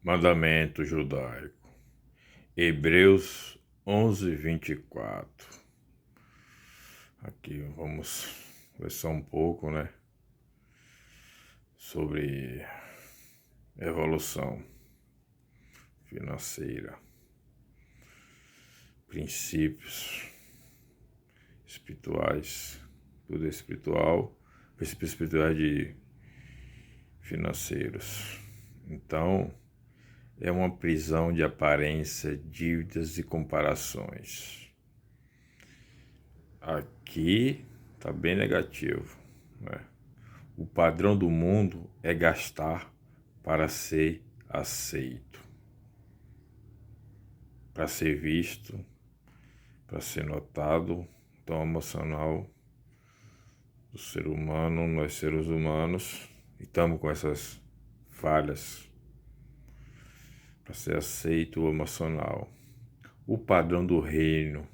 Mandamento judaico. Hebreus 11:24. Aqui vamos conversar um pouco, sobre evolução financeira, princípios espirituais, tudo espiritual, princípios espirituais de financeiros. Então, é uma prisão de aparência, dívidas e comparações. Aqui está bem negativo, O padrão do mundo é gastar para ser aceito, para ser visto, para ser notado. Então, emocional do ser humano, nós seres humanos, e estamos com essas falhas para ser aceito o emocional. O padrão do reino,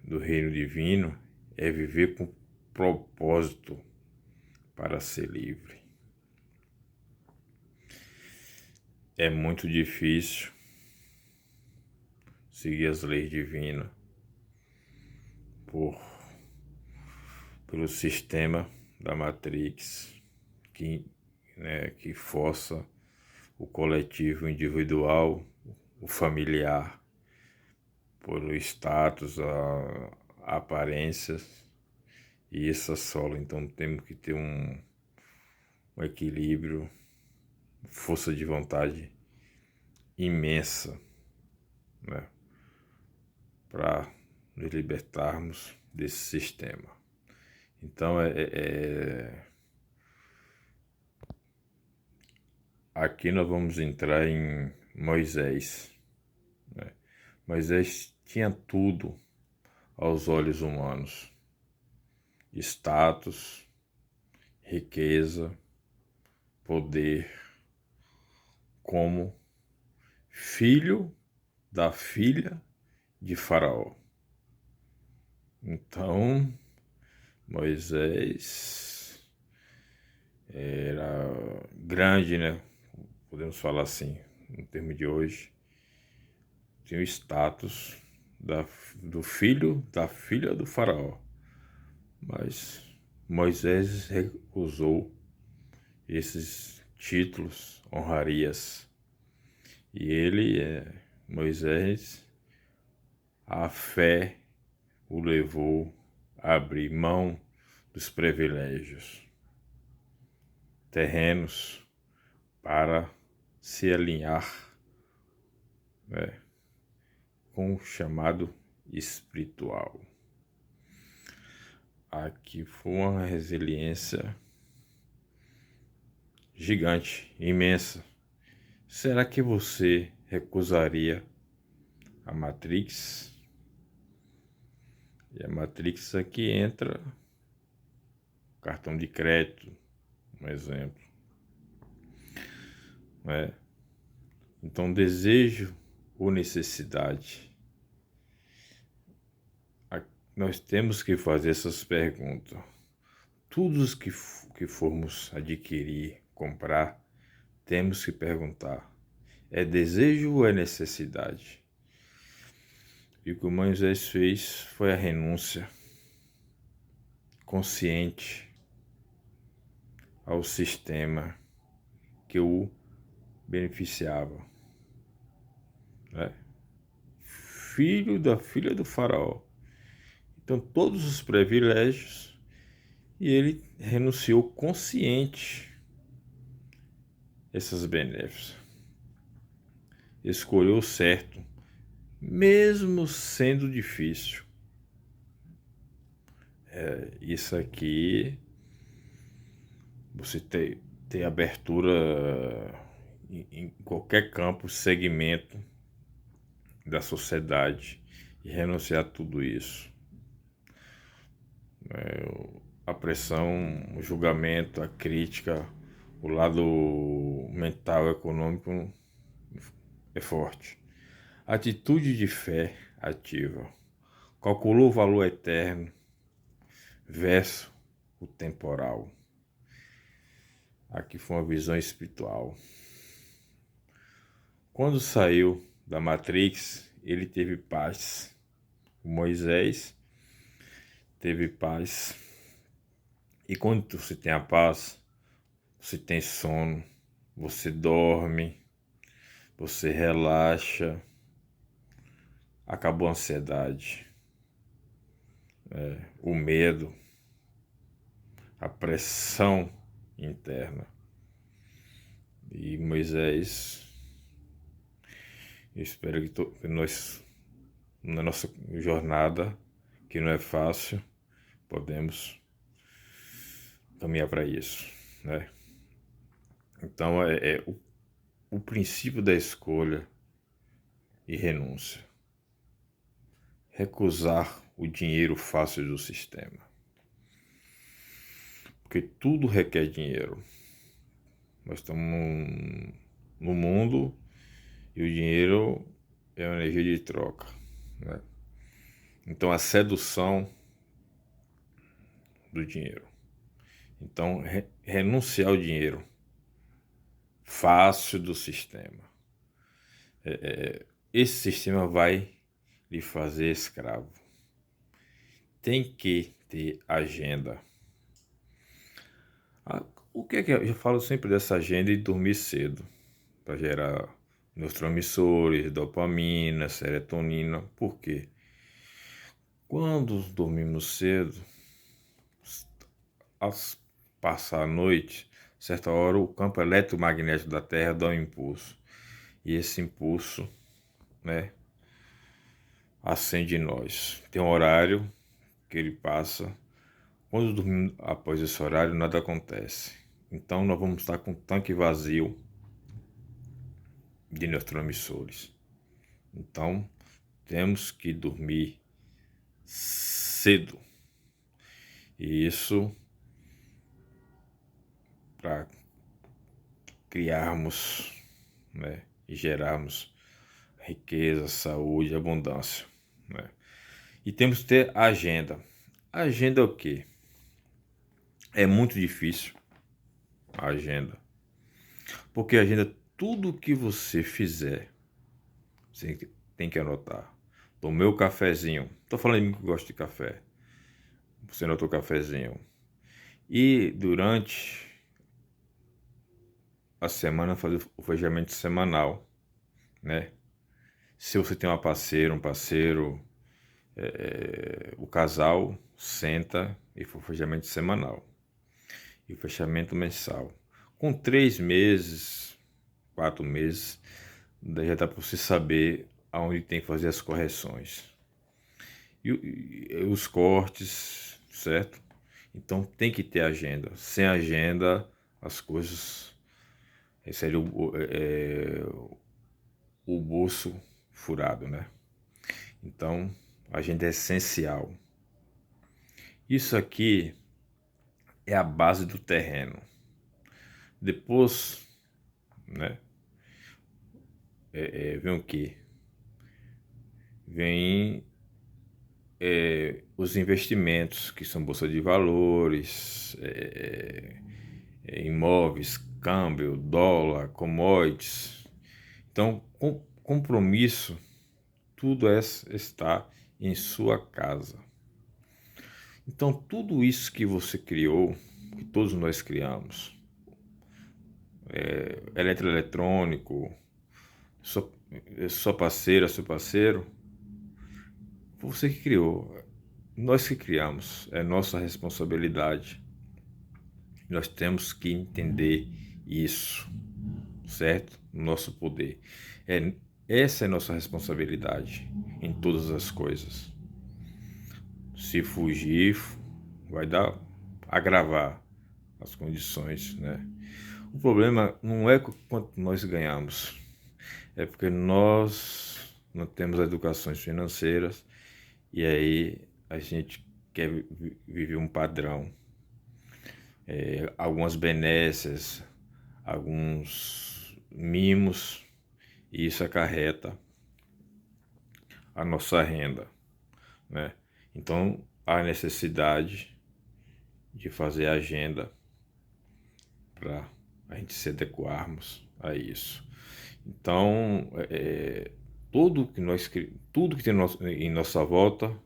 do reino divino, é viver com propósito para ser livre. É muito difícil seguir as leis divinas pelo sistema da Matrix que força o coletivo individual, o familiar, por status, a aparências, e isso assola. Então temos que ter um equilíbrio, força de vontade imensa, para nos libertarmos desse sistema. Então aqui nós vamos entrar em Moisés. Moisés tinha tudo aos olhos humanos: status, riqueza, poder, como filho da filha de Faraó. Então, Moisés era grande, Podemos falar assim, no termo de hoje. Tinha o status do filho da filha do Faraó. Mas Moisés recusou esses títulos, honrarias. E Moisés, a fé o levou a abrir mão dos privilégios terrenos para se alinhar com o chamado espiritual. Aqui foi uma resiliência gigante, imensa. Será que você recusaria a Matrix? E a Matrix aqui entra cartão de crédito, um exemplo. Então, desejo ou necessidade? Nós temos que fazer essas perguntas. Tudo os que formos adquirir, comprar, temos que perguntar: é desejo ou é necessidade? E o que o Moisés fez foi a renúncia consciente ao sistema que o beneficiava. Filho da filha do Faraó. Então, todos os privilégios, e ele renunciou consciente essas benéficas. Escolheu o certo, mesmo sendo difícil. Isso aqui, você ter abertura em qualquer campo, segmento da sociedade, e renunciar a tudo isso. A pressão, o julgamento, a crítica, o lado mental, econômico é forte. Atitude de fé ativa. Calculou o valor eterno versus o temporal. Aqui foi uma visão espiritual. Quando saiu da Matrix, ele teve paz. Moisés teve paz. E quando você tem a paz, você tem sono, você dorme, você relaxa, acabou a ansiedade, o medo, a pressão interna. E Moisés, eu espero que nós, na nossa jornada, que não é fácil, podemos caminhar para isso, né? Então o princípio da escolha e renúncia. Recusar o dinheiro fácil do sistema. Porque tudo requer dinheiro. Nós estamos no mundo e o dinheiro é uma energia de troca, né? Então a sedução do dinheiro. Então renunciar ao dinheiro fácil do sistema. Esse sistema vai lhe fazer escravo. Tem que ter agenda. O que é que eu falo sempre dessa agenda e dormir cedo para gerar neurotransmissores, dopamina, serotonina. Por quê? Quando dormimos cedo, ao passar a noite, certa hora o campo eletromagnético da Terra dá um impulso. E esse impulso, né, acende em nós. Tem um horário que ele passa. Quando dormimos após esse horário, nada acontece. Então nós vamos estar com o tanque vazio de neurotransmissores. Então temos que dormir cedo. E isso para criarmos, né, e gerarmos riqueza, saúde, abundância, né? E temos que ter agenda. Agenda é o quê? É muito difícil a agenda. Porque a agenda, tudo que você fizer, você tem que anotar. Tomei o cafezinho. Tô falando de mim que gosto de café. Você anotou o cafezinho. E durante a semana fazer o fechamento semanal, né? Se você tem uma parceira, um parceiro, o casal senta e faz o fechamento semanal e o fechamento mensal. Com 3 meses, 4 meses, daí já dá para você saber aonde tem que fazer as correções e os cortes, certo? Então tem que ter agenda. Sem agenda, as coisas seria o bolso furado, né? Então, a agenda é essencial. Isso aqui é a base do terreno. Depois, né? Vem o quê? Vem os investimentos, que são bolsa de valores, imóveis, câmbio, dólar, commodities. Então, compromisso, tudo está em sua casa. Então, tudo isso que você criou, que todos nós criamos, eletroeletrônico, sua parceira, seu parceiro, foi você que criou. Nós que criamos, é nossa responsabilidade. Nós temos que entender isso, certo? Nosso poder. Essa é nossa responsabilidade em todas as coisas. Se fugir, vai agravar as condições, né? O problema não é quanto nós ganhamos, é porque nós não temos educações financeiras e aí a gente quer viver um padrão, algumas benesses, alguns mimos, e isso acarreta a nossa renda, né? Então há necessidade de fazer agenda para a gente se adequarmos a isso. Então, tudo tudo que tem em nossa volta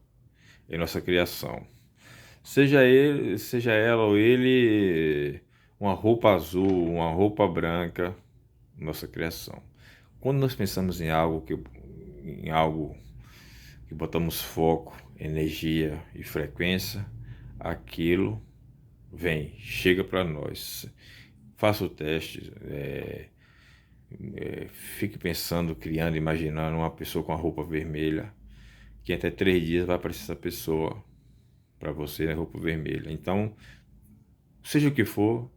é nossa criação. Seja ela ou ele, uma roupa azul, uma roupa branca, nossa criação. Quando nós pensamos em algo que botamos foco, energia e frequência, aquilo chega para nós. Faça o teste, fique pensando, criando, imaginando uma pessoa com a roupa vermelha, que até 3 dias vai aparecer essa pessoa para você na roupa vermelha. Então, seja o que for,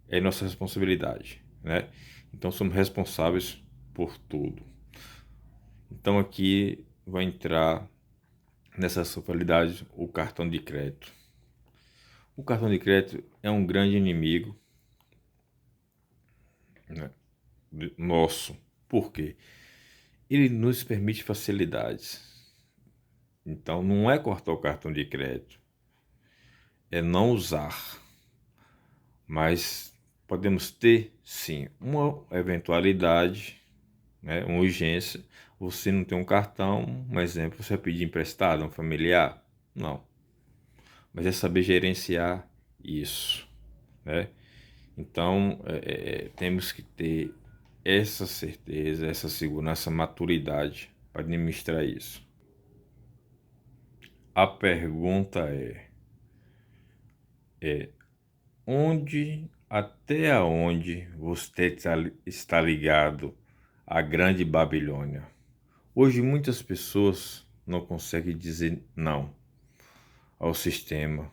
é nossa responsabilidade, né? Então, somos responsáveis por tudo. Então, aqui vai entrar nessa responsabilidade o cartão de crédito. O cartão de crédito é um grande inimigo, né, nosso. Por quê? Ele nos permite facilidades. Então, não é cortar o cartão de crédito, é não usar. Mas podemos ter, sim, uma eventualidade, né, uma urgência. Você não tem um cartão, um exemplo, você vai pedir emprestado a um familiar? Não. Mas é saber gerenciar isso, né? Então, temos que ter essa certeza, essa segurança, maturidade para administrar isso. A pergunta é até onde você está ligado à grande Babilônia? Hoje muitas pessoas não conseguem dizer não ao sistema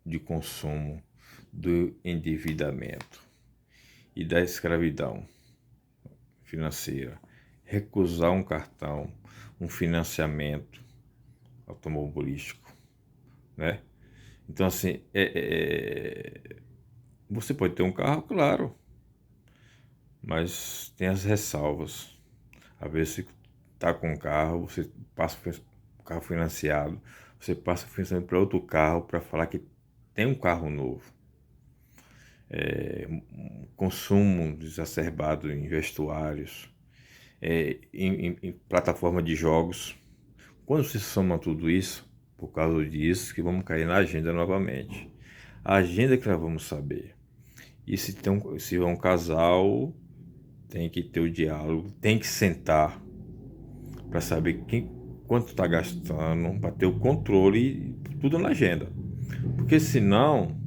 de consumo do endividamento e da escravidão financeira. Recusar um cartão, um financiamento automobilístico, né? Então, assim, você pode ter um carro, claro, mas tem as ressalvas. Às vezes você está com um carro, você passa o carro financiado, você passa o financiamento para outro carro para falar que tem um carro novo. Consumo exacerbado em vestuários, em plataforma de jogos. Quando se soma tudo isso, por causa disso, que vamos cair na agenda novamente. A agenda que nós vamos saber. E se é um casal, tem que ter o diálogo, tem que sentar para saber quanto está gastando, para ter o controle, tudo na agenda. Porque senão,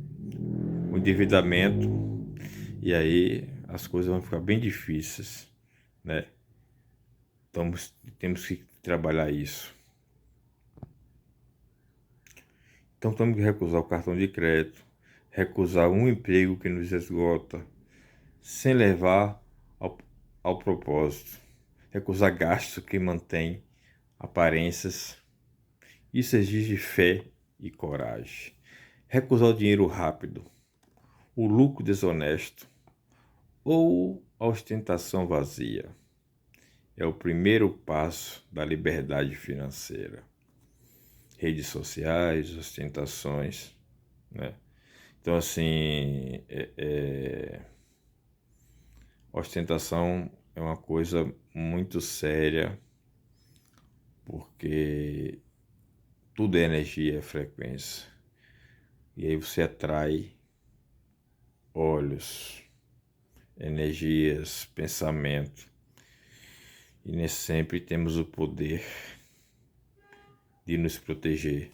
o endividamento, e aí as coisas vão ficar bem difíceis, né? Então, temos que trabalhar isso. Então, temos que recusar o cartão de crédito, recusar um emprego que nos esgota, sem levar ao propósito, recusar gastos que mantêm aparências. Isso exige fé e coragem. Recusar o dinheiro rápido, o lucro desonesto ou a ostentação vazia é o primeiro passo da liberdade financeira. Redes sociais, ostentações, né? Então, assim, ostentação é uma coisa muito séria, porque tudo é energia, é frequência. E aí você atrai olhos, energias, pensamento. E nem sempre temos o poder de nos proteger.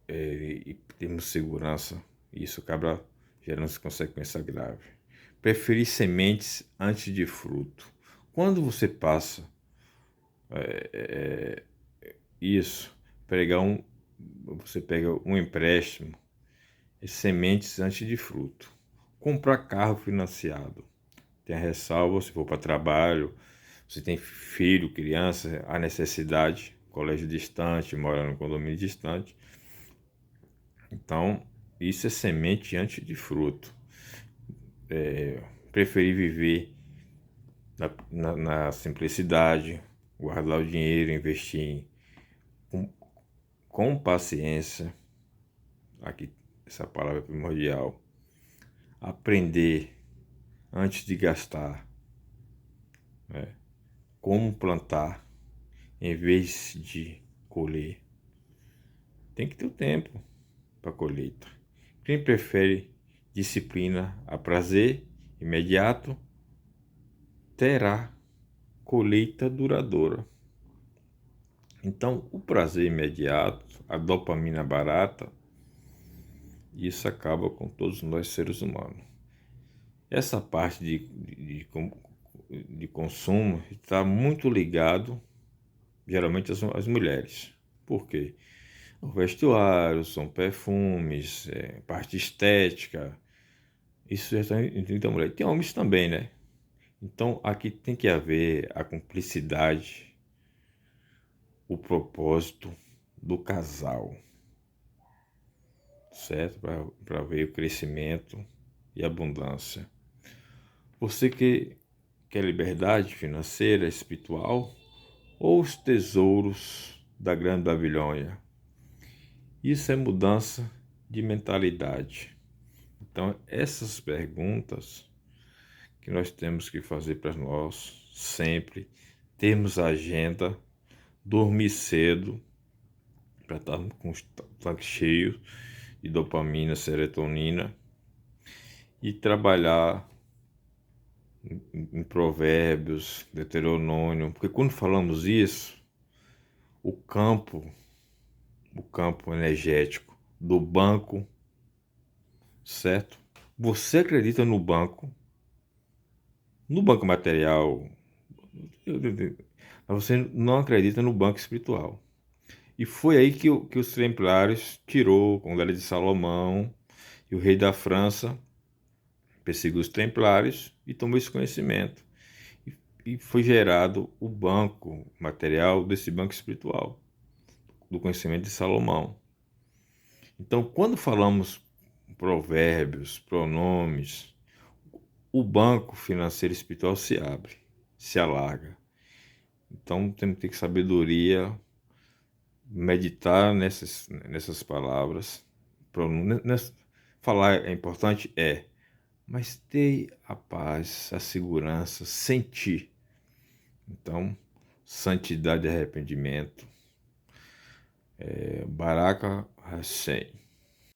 E temos segurança. E isso acaba gerando consequência grave. Preferir sementes antes de fruto. Quando você passa isso, você pega um empréstimo, sementes antes de fruto. Comprar carro financiado. Tem a ressalva, se for para trabalho, você tem filho, criança, há necessidade, colégio distante, mora no condomínio distante. Então, isso é semente antes de fruto. Preferir viver na simplicidade, guardar o dinheiro, investir com paciência. Aqui, essa palavra é primordial. aprender antes de gastar, né? Como plantar em vez de colher. Tem que ter o tempo para colheita. Quem prefere disciplina a prazer imediato terá colheita duradoura. Então, o prazer imediato, a dopamina barata, isso acaba com todos nós seres humanos. Essa parte de consumo está muito ligado, geralmente, às mulheres. Por quê? O vestuário, são perfumes, parte estética, isso já está entre a mulher. Tem homens também, né? Então, aqui tem que haver a cumplicidade, o propósito do casal, certo? Para ver o crescimento e abundância. Você que quer liberdade financeira, espiritual ou os tesouros da grande Babilônia? Isso é mudança de mentalidade. Então, essas perguntas que nós temos que fazer para nós sempre, termos agenda, dormir cedo, para estarmos com os tanques cheios de dopamina, serotonina, e trabalhar em Provérbios, Deuteronômio, porque quando falamos isso, o campo energético do banco, certo? Você acredita no banco material, mas você não acredita no banco espiritual. E foi aí que os templários tirou, com a lei de Salomão, e o rei da França perseguiu os templários e tomou esse conhecimento. E foi gerado o banco material desse banco espiritual, do conhecimento de Salomão. Então, quando falamos provérbios, pronomes, o banco financeiro espiritual se abre, se alarga. Então, temos que ter sabedoria, meditar nessas palavras. Falar é importante? Mas ter a paz, a segurança, sentir. Então, santidade e arrependimento. Baraka Hashem.